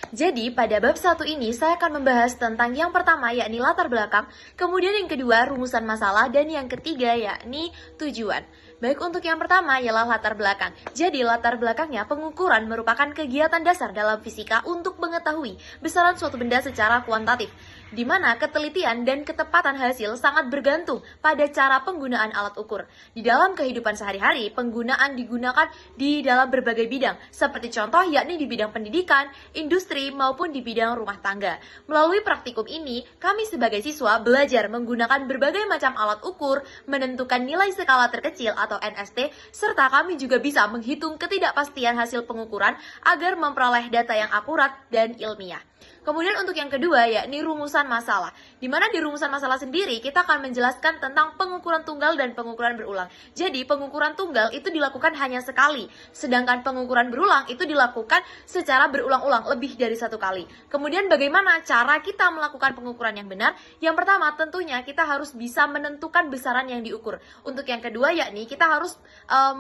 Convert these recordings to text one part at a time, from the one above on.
Jadi, pada bab 1 ini saya akan membahas tentang yang pertama yakni latar belakang, kemudian yang kedua rumusan masalah, dan yang ketiga yakni tujuan. Baik, untuk yang pertama ialah latar belakang. Jadi, latar belakangnya pengukuran merupakan kegiatan dasar dalam fisika untuk mengetahui besaran suatu benda secara kuantitatif, di mana ketelitian dan ketepatan hasil sangat bergantung pada cara penggunaan alat ukur. Di dalam kehidupan sehari-hari, penggunaan digunakan di dalam berbagai bidang, seperti contoh yakni di bidang pendidikan, industri, maupun di bidang rumah tangga. Melalui praktikum ini, kami sebagai siswa belajar menggunakan berbagai macam alat ukur, menentukan nilai skala terkecil atau NST, serta kami juga bisa menghitung ketidakpastian hasil pengukuran agar memperoleh data yang akurat dan ilmiah. Kemudian untuk yang kedua yakni rumusan masalah, di mana di rumusan masalah sendiri kita akan menjelaskan tentang pengukuran tunggal dan pengukuran berulang. Jadi pengukuran tunggal itu dilakukan hanya sekali, sedangkan pengukuran berulang itu dilakukan secara berulang-ulang lebih dari satu kali. Kemudian bagaimana cara kita melakukan pengukuran yang benar? Yang pertama tentunya kita harus bisa menentukan besaran yang diukur. Untuk yang kedua yakni kita harus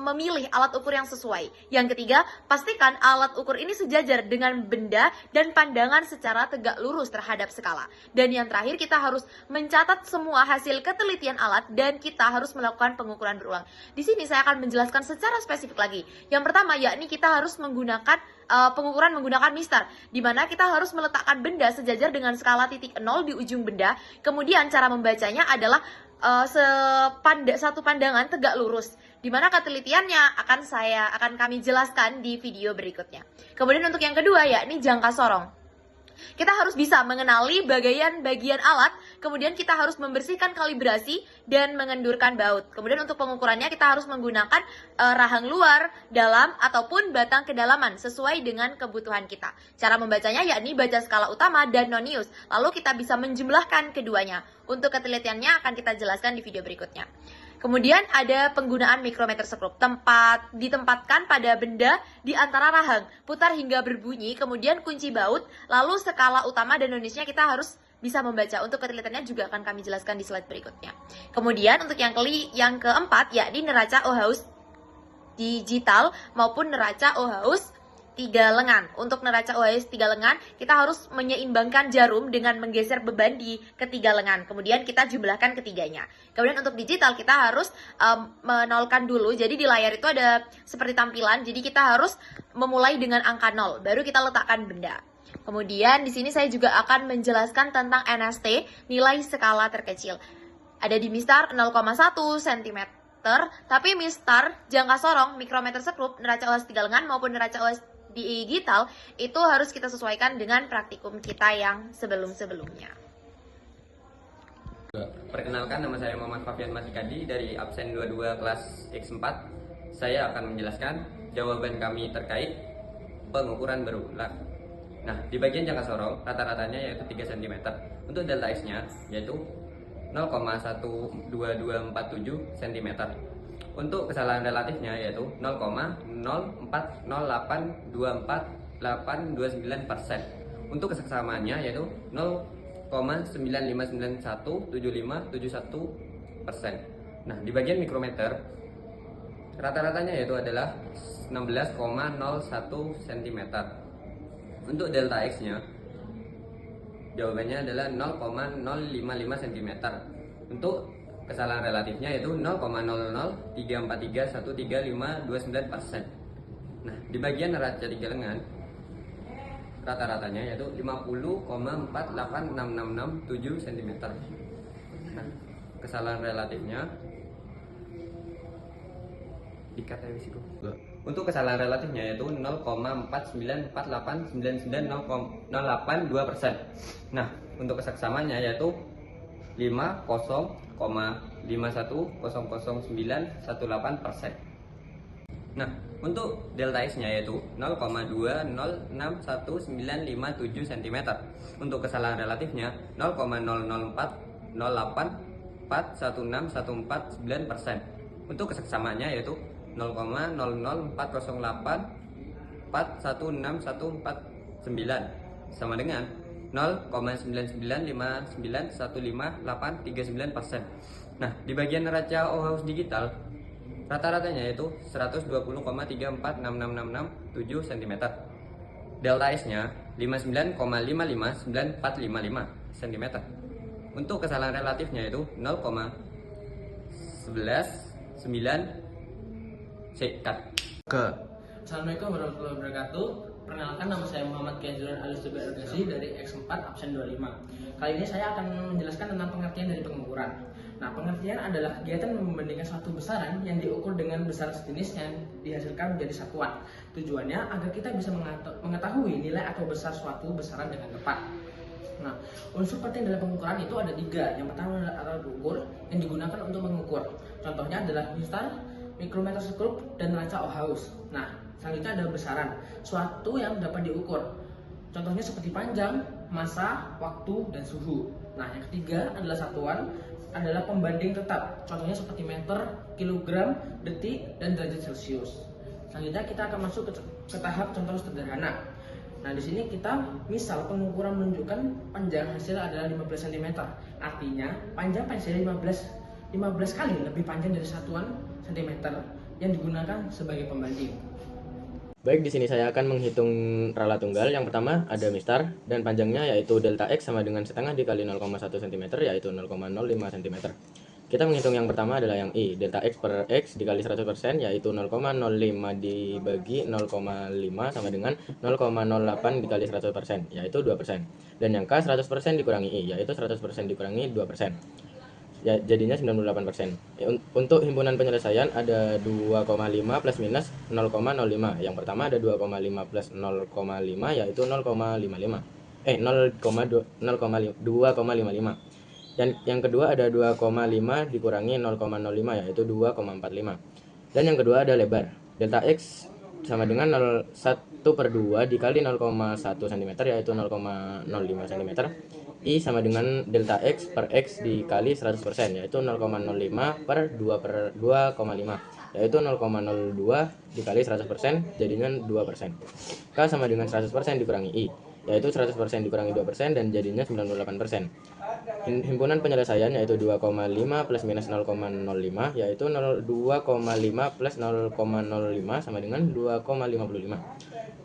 memilih alat ukur yang sesuai. Yang ketiga, pastikan alat ukur ini sejajar dengan benda dan pandangan secara tegak lurus terhadap skala. Dan yang terakhir, kita harus mencatat semua hasil ketelitian alat dan kita harus melakukan pengukuran berulang. Di sini saya akan menjelaskan secara spesifik lagi. Yang pertama yakni kita harus menggunakan pengukuran menggunakan mistar, di mana kita harus meletakkan benda sejajar dengan skala titik 0 di ujung benda. Kemudian cara membacanya adalah satu pandangan tegak lurus, di mana ketelitiannya akan kami jelaskan di video berikutnya. Kemudian untuk yang kedua yakni jangka sorong. Kita harus bisa mengenali bagian alat, kemudian kita harus membersihkan kalibrasi dan mengendurkan baut. Kemudian untuk pengukurannya kita harus menggunakan rahang luar, dalam, ataupun batang kedalaman sesuai dengan kebutuhan kita. Cara membacanya yakni baca skala utama dan nonius, lalu kita bisa menjumlahkan keduanya. Untuk ketelitiannya akan kita jelaskan di video berikutnya. Kemudian ada penggunaan mikrometer skrup, ditempatkan pada benda di antara rahang, putar hingga berbunyi, kemudian kunci baut, lalu skala utama dan noniusnya kita harus bisa membaca. Untuk ketelitiannya juga akan kami jelaskan di slide berikutnya. Kemudian untuk yang keempat yakni neraca Ohaus digital maupun neraca Ohaus 3 lengan. Untuk neraca OHS 3 lengan, kita harus menyeimbangkan jarum dengan menggeser beban di ketiga lengan. Kemudian kita jumlahkan ketiganya. Kemudian untuk digital, kita harus menolkan dulu. Jadi di layar itu ada seperti tampilan. Jadi kita harus memulai dengan angka 0. Baru kita letakkan benda. Kemudian di sini saya juga akan menjelaskan tentang NST, nilai skala terkecil. Ada di mistar 0,1 cm. Tapi mistar, jangka sorong, mikrometer skrup, neraca OHS 3 lengan maupun neraca OHS digital itu harus kita sesuaikan dengan praktikum kita yang sebelum-sebelumnya. Perkenalkan, nama saya Muhammad Fafian Masikadi dari absen 22 kelas X4. Saya akan menjelaskan jawaban kami terkait pengukuran berulang. Nah, di bagian jangka sorong rata-ratanya yaitu 3 cm. Untuk delta X-nya yaitu 0,12247 cm. Untuk kesalahan relatifnya yaitu 0,04082489%. Untuk keseksamaannya yaitu 0,959175171%. Nah, di bagian mikrometer rata-ratanya yaitu adalah 16,01 cm. Untuk delta X-nya jawabannya adalah 0,055 cm. Untuk kesalahan relatifnya yaitu 0,0034313529%. Nah, di bagian neraca 3 lengan rata-ratanya yaitu 50,48667 cm. Nah, kesalahan relatifnya dikata risiko. Untuk kesalahan relatifnya yaitu 0,49489908,02%. Nah, untuk keseksamaannya yaitu 50,5100918%. Nah, untuk delta X-nya yaitu 0,20619557 cm. Untuk kesalahan relatifnya 0,04084161449%. Untuk keseksamaannya yaitu 0,04084161449 sama dengan 0,9959151839%. Nah, di bagian neraca Ohaus digital rata-ratanya yaitu 120,346667 cm. delta S-nya 59,559455 cm. Untuk kesalahan relatifnya itu 0,119 cut. Assalamualaikum warahmatullahi wabarakatuh. Perkenalkan, nama saya Muhammad Kenzuran alias Zubair Argasi dari X4 absen 25. Kali ini saya akan menjelaskan tentang pengertian dari pengukuran. Nah, pengertian adalah kegiatan membandingkan suatu besaran yang diukur dengan besaran sejenis yang dihasilkan menjadi satuan. Tujuannya agar kita bisa mengetahui nilai atau besar suatu besaran dengan tepat. Nah, unsur penting dalam pengukuran itu ada 3. Yang pertama adalah alat ukur yang digunakan untuk mengukur. Contohnya adalah mistar, mikrometer skrup, dan ranca Ohaus. Nah, selanjutnya ada besaran, suatu yang dapat diukur. Contohnya seperti panjang, massa, waktu, dan suhu. Nah, yang ketiga adalah satuan, adalah pembanding tetap. Contohnya seperti meter, kilogram, detik, dan derajat Celcius. Selanjutnya kita akan masuk ke tahap contoh sederhana. Nah, di sini kita misal pengukuran menunjukkan panjang hasil adalah 15 cm. Artinya panjang pensil 15 kali lebih panjang dari satuan cm yang digunakan sebagai pembanding. Baik, di sini saya akan menghitung rala tunggal. Yang pertama ada mistar dan panjangnya yaitu delta X sama dengan setengah dikali 0,1 cm yaitu 0,05 cm. Kita menghitung yang pertama adalah yang I, delta X per X dikali 100% yaitu 0,05 dibagi 0,5 sama dengan 0,08 dikali 100% yaitu 2%. Dan yang K 100% dikurangi I yaitu 100% dikurangi 2%. Ya, jadinya 98%. Untuk himpunan penyelesaian ada 2,5 plus minus 0,05. Yang pertama ada 2,5 plus 0,5 yaitu 0,55. 2,55. Dan yang kedua ada 2,5 dikurangi 0,05 yaitu 2,45. Dan yang kedua ada lebar. Delta X sama dengan 1/2 dikali 0,1 cm yaitu 0,05 cm. I sama dengan delta X per X dikali 100% yaitu 0,05 per 2/2,5 yaitu 0,02 dikali 100% jadinya 2%. K sama dengan 100% dikurangi I yaitu 100% dikurangi 2% dan jadinya 98%. Himpunan penyelesaian yaitu 2,5 plus minus 0,05 yaitu 2,5 plus 0,05 sama dengan 2,55.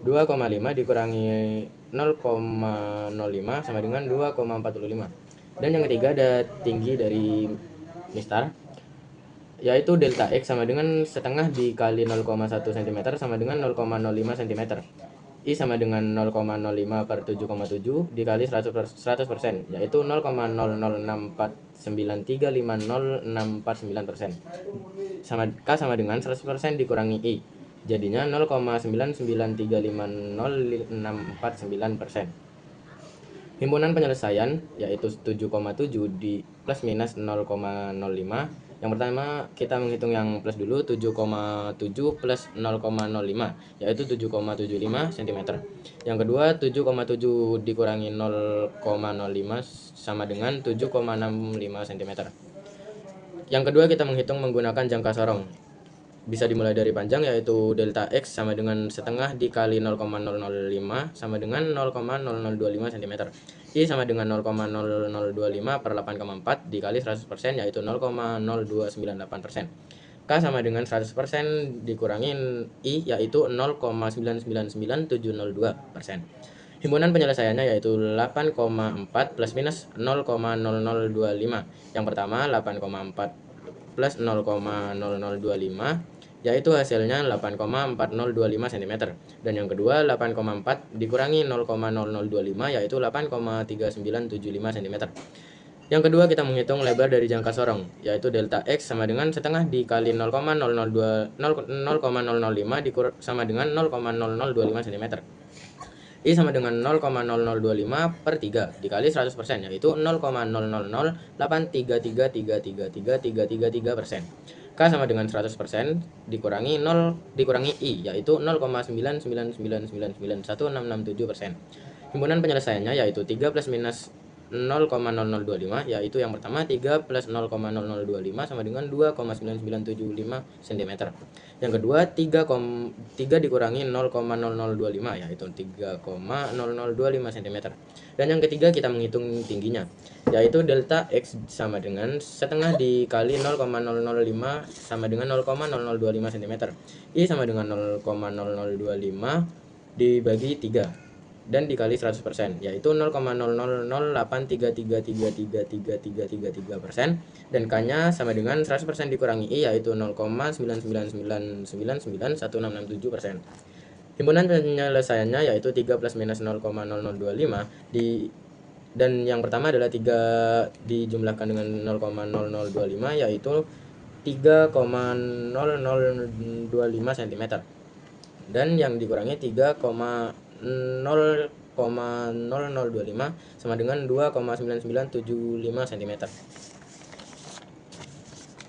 2,5 dikurangi 0,05 sama dengan 2,45. Dan yang ketiga ada tinggi dari mistar yaitu delta X sama dengan setengah dikali 0,1 cm sama dengan 0,05 cm. I sama dengan 0,05 per 7,7 dikali 100% yaitu 0,064935069%. K sama dengan 100% dikurangi I jadinya 0,9935069%. Himpunan penyelesaian yaitu 7,7 di plus minus 0,05. Yang pertama kita menghitung yang plus dulu, 7,7 plus 0,05 yaitu 7,75 cm. Yang kedua 7,7 dikurangi 0,05 sama dengan 7,65 cm. Yang kedua kita menghitung menggunakan jangka sorong. Bisa dimulai dari panjang yaitu delta X sama dengan setengah dikali 0,005 sama dengan 0,0025 cm. I sama dengan 0,0025 per 8,4 dikali 100% yaitu 0,0298%. K sama dengan 100% dikurangi I yaitu 0,999702%. Himpunan penyelesaiannya yaitu 8,4 plus minus 0,0025. Yang pertama 8,4 plus 0,0025 yaitu hasilnya 8,4025 cm. Dan yang kedua 8,4 dikurangi 0,0025 yaitu 8,3975 cm. Yang kedua kita menghitung lebar dari jangka sorong yaitu delta X sama dengan setengah dikali 0,005 sama dengan 0,0025 cm. I sama dengan 0,0025 per 3 dikali 100% yaitu 0,0083333333%. K sama dengan 100% dikurangi I yaitu 0,999991667%. Himpunan penyelesaiannya yaitu 3 plus minus 0,0025 yaitu yang pertama 3 plus 0,0025 sama dengan 2,9975 cm. Yang kedua 3 dikurangi 0,0025 yaitu 3,0025 cm. Dan yang ketiga kita menghitung tingginya yaitu delta X sama dengan setengah dikali 0,005 sama dengan 0,0025 cm. I sama dengan 0,0025 dibagi 3 dan dikali 100%, yaitu 0,000833333333% dan K-nya sama dengan 100% dikurangi I, yaitu 0,999991667%. Himpunan penyelesaiannya yaitu 3 plus minus 0,0025 dan yang pertama adalah 3 dijumlahkan dengan 0,0025 yaitu 3,0025 cm dan yang dikurangi 3,0,0025 sama dengan 2,9975 cm.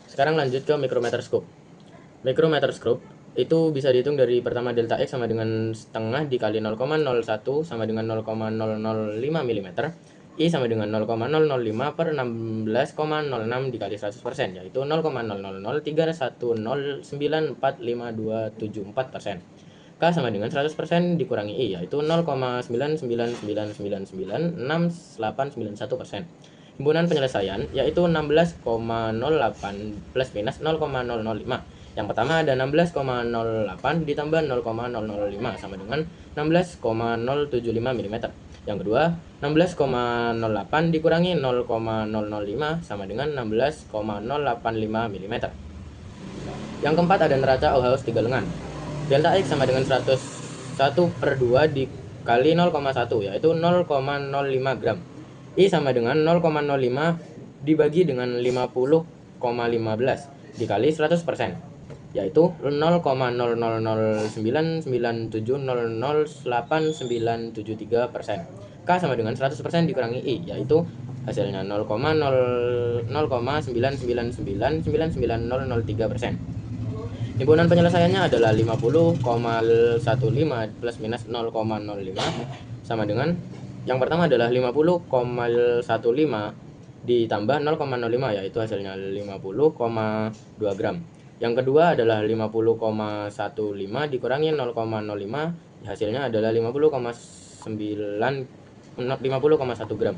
Sekarang lanjut ke mikrometer scope. Mikrometer scope itu bisa dihitung dari pertama delta X sama dengan setengah dikali 0,01 sama dengan 0,005 mm, I sama dengan 0,005 per 16,06 dikali 100%, yaitu 0,0031094527,4%. K sama dengan 100% dikurangi I, yaitu 0,999996891%. Himpunan penyelesaian yaitu 16,08 plus minus 0,005. Yang pertama ada 16,08 ditambah 0,005 sama dengan 16,075 mm. Yang kedua 16,08 dikurangi 0,005 sama dengan 16,085 mm. Yang keempat ada neraca Auhaus 3 lengan. Delta X sama dengan 101/2 dikali 0,1 yaitu 0,05 gram. I sama dengan 0,05 dibagi dengan 50,15 dikali 100%. Yaitu 0,000997008973%. K sama dengan 100% dikurangi I, yaitu hasilnya 0,099999903%. Himpunan penyelesaiannya adalah 50,15 plus minus 0,05 sama dengan yang pertama adalah 50,15 ditambah 0,05 yaitu hasilnya 50,2 gram. Yang kedua adalah 50,15 dikurangi 0,05 hasilnya adalah 50,1 gram.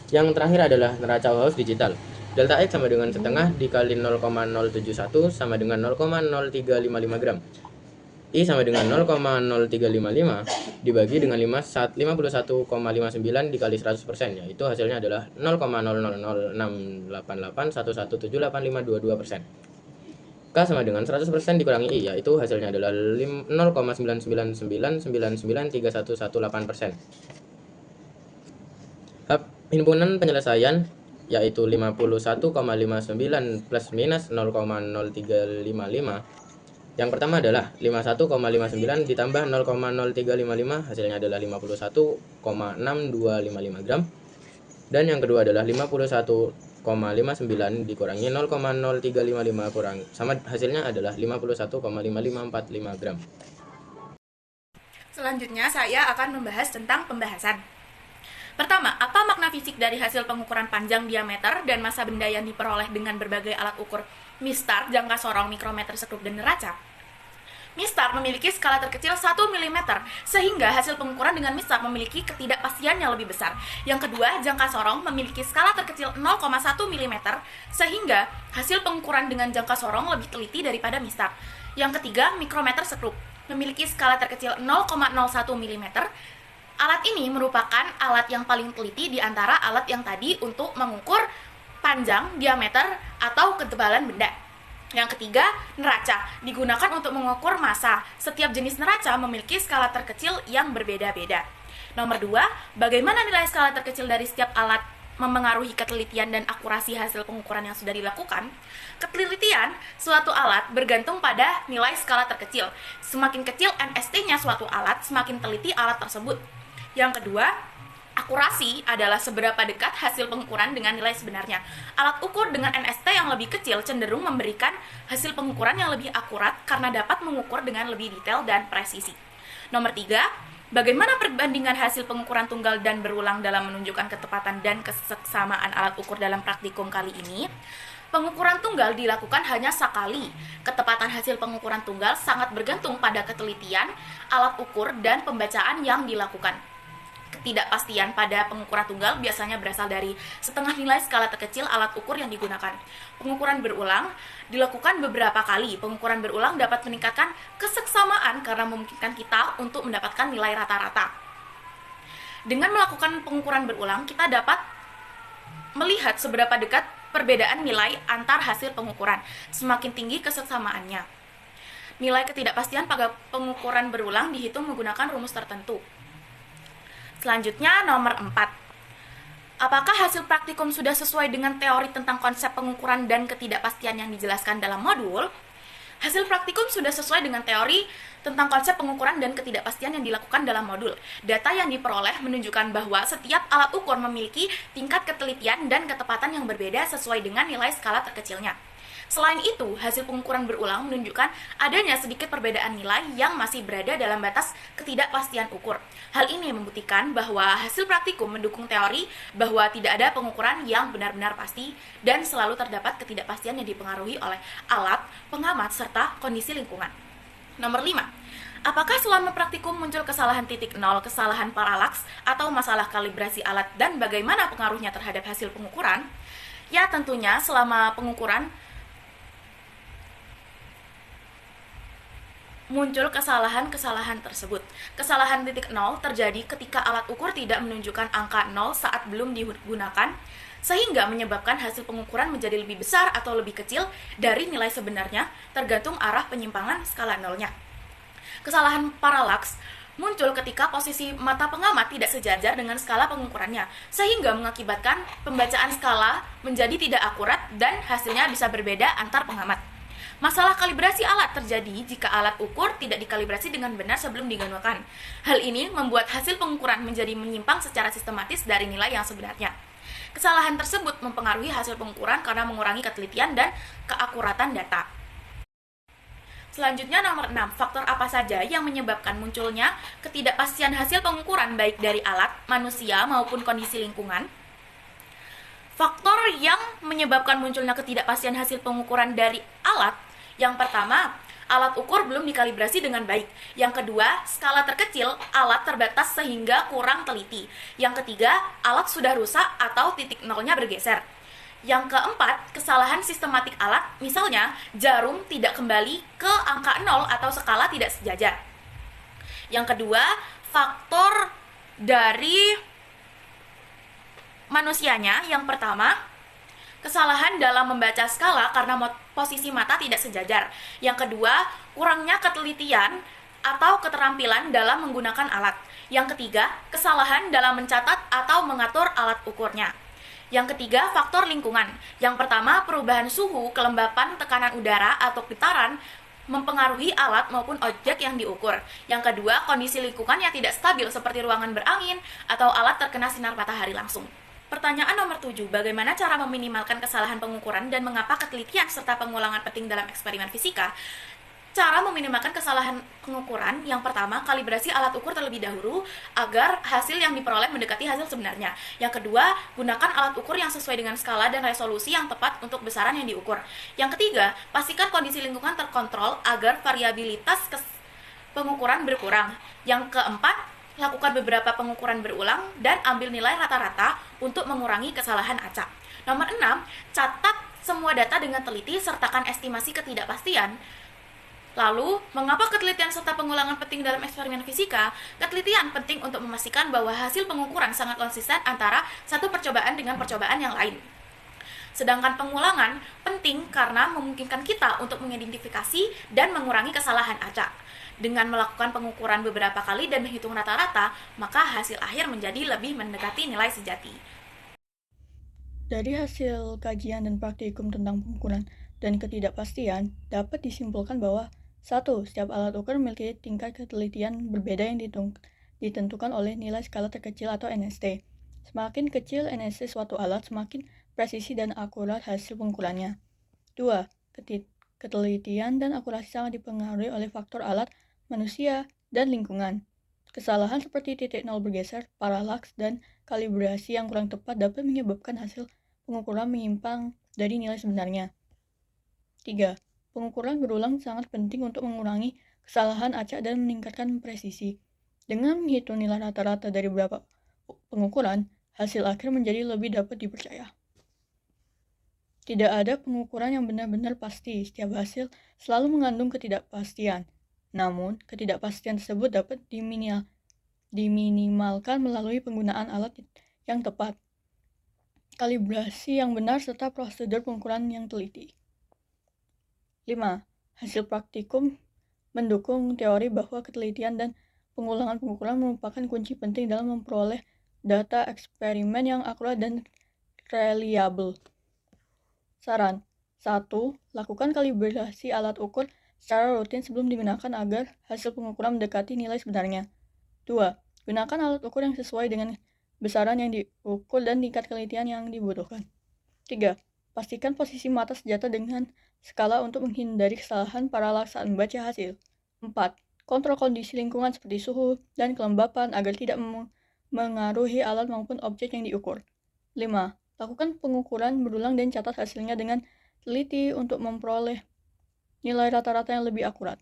Yang terakhir adalah neraca Auhaus digital. Delta X sama dengan setengah dikali 0,071 sama dengan 0,0355 gram. I sama dengan 0,0355 dibagi dengan 51,59 dikali 100%, yaitu hasilnya adalah 0,00688117852,2%. K sama dengan 100% dikurangi I, yaitu hasilnya adalah 0,999999311,8%. Himpunan penyelesaian yaitu 51,59 plus minus 0,0355. Yang pertama adalah 51,59 ditambah 0,0355 hasilnya adalah 51,6255 gram. Dan yang kedua adalah 51,59 dikurangi 0,0355 kurang sama hasilnya adalah 51,5545 gram. Selanjutnya saya akan membahas tentang pembahasan. Pertama, apa makna fisik dari hasil pengukuran panjang, diameter, dan massa benda yang diperoleh dengan berbagai alat ukur mistar, jangka sorong, mikrometer, sekrup, dan neraca? Mistar memiliki skala terkecil 1 mm, sehingga hasil pengukuran dengan mistar memiliki ketidakpastian yang lebih besar. Yang kedua, jangka sorong memiliki skala terkecil 0,1 mm, sehingga hasil pengukuran dengan jangka sorong lebih teliti daripada mistar. Yang ketiga, mikrometer sekrup memiliki skala terkecil 0,01 mm. Alat ini merupakan alat yang paling teliti di antara alat yang tadi untuk mengukur panjang, diameter, atau ketebalan benda. Yang ketiga, neraca digunakan untuk mengukur massa. Setiap jenis neraca memiliki skala terkecil yang berbeda-beda. Nomor 2, bagaimana nilai skala terkecil dari setiap alat memengaruhi ketelitian dan akurasi hasil pengukuran yang sudah dilakukan? Ketelitian suatu alat bergantung pada nilai skala terkecil. Semakin kecil NST-nya suatu alat, semakin teliti alat tersebut. Yang kedua, akurasi adalah seberapa dekat hasil pengukuran dengan nilai sebenarnya. Alat ukur dengan NST yang lebih kecil cenderung memberikan hasil pengukuran yang lebih akurat karena dapat mengukur dengan lebih detail dan presisi. Nomor 3, bagaimana perbandingan hasil pengukuran tunggal dan berulang dalam menunjukkan ketepatan dan kesesamaan alat ukur dalam praktikum kali ini? Pengukuran tunggal dilakukan hanya sekali. Ketepatan hasil pengukuran tunggal sangat bergantung pada ketelitian, alat ukur, dan pembacaan yang dilakukan. Ketidakpastian pada pengukuran tunggal biasanya berasal dari setengah nilai skala terkecil alat ukur yang digunakan. Pengukuran berulang dilakukan beberapa kali. Pengukuran berulang dapat meningkatkan keseksamaan karena memungkinkan kita untuk mendapatkan nilai rata-rata. Dengan melakukan pengukuran berulang, kita dapat melihat seberapa dekat perbedaan nilai antar hasil pengukuran. Semakin tinggi kesesamaannya. Nilai ketidakpastian pada pengukuran berulang dihitung menggunakan rumus tertentu. Selanjutnya nomor 4. Apakah hasil praktikum sudah sesuai dengan teori tentang konsep pengukuran dan ketidakpastian yang dijelaskan dalam modul? Hasil praktikum sudah sesuai dengan teori tentang konsep pengukuran dan ketidakpastian yang dilakukan dalam modul. Data yang diperoleh menunjukkan bahwa setiap alat ukur memiliki tingkat ketelitian dan ketepatan yang berbeda sesuai dengan nilai skala terkecilnya. Selain itu, hasil pengukuran berulang menunjukkan adanya sedikit perbedaan nilai yang masih berada dalam batas ketidakpastian ukur. Hal ini membuktikan bahwa hasil praktikum mendukung teori bahwa tidak ada pengukuran yang benar-benar pasti dan selalu terdapat ketidakpastian yang dipengaruhi oleh alat, pengamat, serta kondisi lingkungan. Nomor 5. Apakah selama praktikum muncul kesalahan titik nol, kesalahan paralaks, atau masalah kalibrasi alat dan bagaimana pengaruhnya terhadap hasil pengukuran? Ya, tentunya selama pengukuran muncul kesalahan-kesalahan tersebut. Kesalahan titik nol terjadi ketika alat ukur tidak menunjukkan angka 0 saat belum digunakan, sehingga menyebabkan hasil pengukuran menjadi lebih besar atau lebih kecil dari nilai sebenarnya, tergantung arah penyimpangan skala nolnya. Kesalahan paralaks muncul ketika posisi mata pengamat tidak sejajar dengan skala pengukurannya, sehingga mengakibatkan pembacaan skala menjadi tidak akurat dan hasilnya bisa berbeda antar pengamat. Masalah kalibrasi alat terjadi jika alat ukur tidak dikalibrasi dengan benar sebelum digunakan. Hal ini membuat hasil pengukuran menjadi menyimpang secara sistematis dari nilai yang sebenarnya. Kesalahan tersebut mempengaruhi hasil pengukuran karena mengurangi ketelitian dan keakuratan data. Selanjutnya nomor 6, faktor apa saja yang menyebabkan munculnya ketidakpastian hasil pengukuran baik dari alat, manusia maupun kondisi lingkungan? Faktor yang menyebabkan munculnya ketidakpastian hasil pengukuran dari alat, yang pertama, alat ukur belum dikalibrasi dengan baik. Yang kedua, skala terkecil, alat terbatas sehingga kurang teliti. Yang ketiga, alat sudah rusak atau titik nolnya bergeser. Yang keempat, kesalahan sistematik alat, misalnya jarum tidak kembali ke angka 0 atau skala tidak sejajar. Yang kedua, faktor dari manusianya. Yang pertama, kesalahan dalam membaca skala karena posisi mata tidak sejajar. Yang kedua, kurangnya ketelitian atau keterampilan dalam menggunakan alat. Yang ketiga, kesalahan dalam mencatat atau mengatur alat ukurnya. Yang ketiga, faktor lingkungan. Yang pertama, perubahan suhu, kelembapan, tekanan udara, atau getaran mempengaruhi alat maupun objek yang diukur. Yang kedua, kondisi lingkungan yang tidak stabil seperti ruangan berangin atau alat terkena sinar matahari langsung. Pertanyaan nomor 7, bagaimana cara meminimalkan kesalahan pengukuran dan mengapa ketelitian serta pengulangan penting dalam eksperimen fisika? Cara meminimalkan kesalahan pengukuran, yang pertama, kalibrasi alat ukur terlebih dahulu agar hasil yang diperoleh mendekati hasil sebenarnya. Yang kedua, gunakan alat ukur yang sesuai dengan skala dan resolusi yang tepat untuk besaran yang diukur. Yang ketiga, pastikan kondisi lingkungan terkontrol agar variabilitas pengukuran berkurang. Yang keempat, lakukan beberapa pengukuran berulang dan ambil nilai rata-rata untuk mengurangi kesalahan acak. Nomor 6, catat semua data dengan teliti, sertakan estimasi ketidakpastian. Lalu, mengapa ketelitian serta pengulangan penting dalam eksperimen fisika? Ketelitian penting untuk memastikan bahwa hasil pengukuran sangat konsisten antara satu percobaan dengan percobaan yang lain. Sedangkan pengulangan penting karena memungkinkan kita untuk mengidentifikasi dan mengurangi kesalahan acak. Dengan melakukan pengukuran beberapa kali dan menghitung rata-rata, maka hasil akhir menjadi lebih mendekati nilai sejati. Dari hasil kajian dan praktikum tentang pengukuran dan ketidakpastian, dapat disimpulkan bahwa 1. Setiap alat ukur memiliki tingkat ketelitian berbeda yang ditentukan oleh nilai skala terkecil atau NST. Semakin kecil NST suatu alat, semakin presisi dan akurat hasil pengukurannya. 2. Ketelitian dan akurasi sangat dipengaruhi oleh faktor alat, manusia, dan lingkungan. Kesalahan seperti titik nol bergeser, paralaks, dan kalibrasi yang kurang tepat dapat menyebabkan hasil pengukuran menyimpang dari nilai sebenarnya. 3. Pengukuran berulang sangat penting untuk mengurangi kesalahan acak dan meningkatkan presisi. Dengan menghitung nilai rata-rata dari beberapa pengukuran, hasil akhir menjadi lebih dapat dipercaya. Tidak ada pengukuran yang benar-benar pasti. Setiap hasil selalu mengandung ketidakpastian. Namun, ketidakpastian tersebut dapat diminimalkan melalui penggunaan alat yang tepat, kalibrasi yang benar, serta prosedur pengukuran yang teliti. 5. Hasil praktikum mendukung teori bahwa ketelitian dan pengulangan pengukuran merupakan kunci penting dalam memperoleh data eksperimen yang akurat dan reliable. Saran: 1. Lakukan kalibrasi alat ukur secara rutin sebelum digunakan agar hasil pengukuran mendekati nilai sebenarnya. 2. Gunakan alat ukur yang sesuai dengan besaran yang diukur dan tingkat ketelitian yang dibutuhkan. 3. Pastikan posisi mata senjata dengan skala untuk menghindari kesalahan pada saat membaca hasil. 4. Kontrol kondisi lingkungan seperti suhu dan kelembapan agar tidak mengaruhi alat maupun objek yang diukur. 5. Lakukan pengukuran berulang dan catat hasilnya dengan teliti untuk memperoleh nilai rata-rata yang lebih akurat.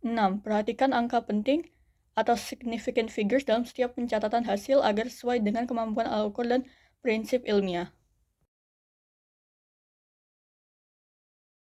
6. Perhatikan angka penting atau significant figures dalam setiap pencatatan hasil agar sesuai dengan kemampuan alat ukur dan prinsip ilmiah.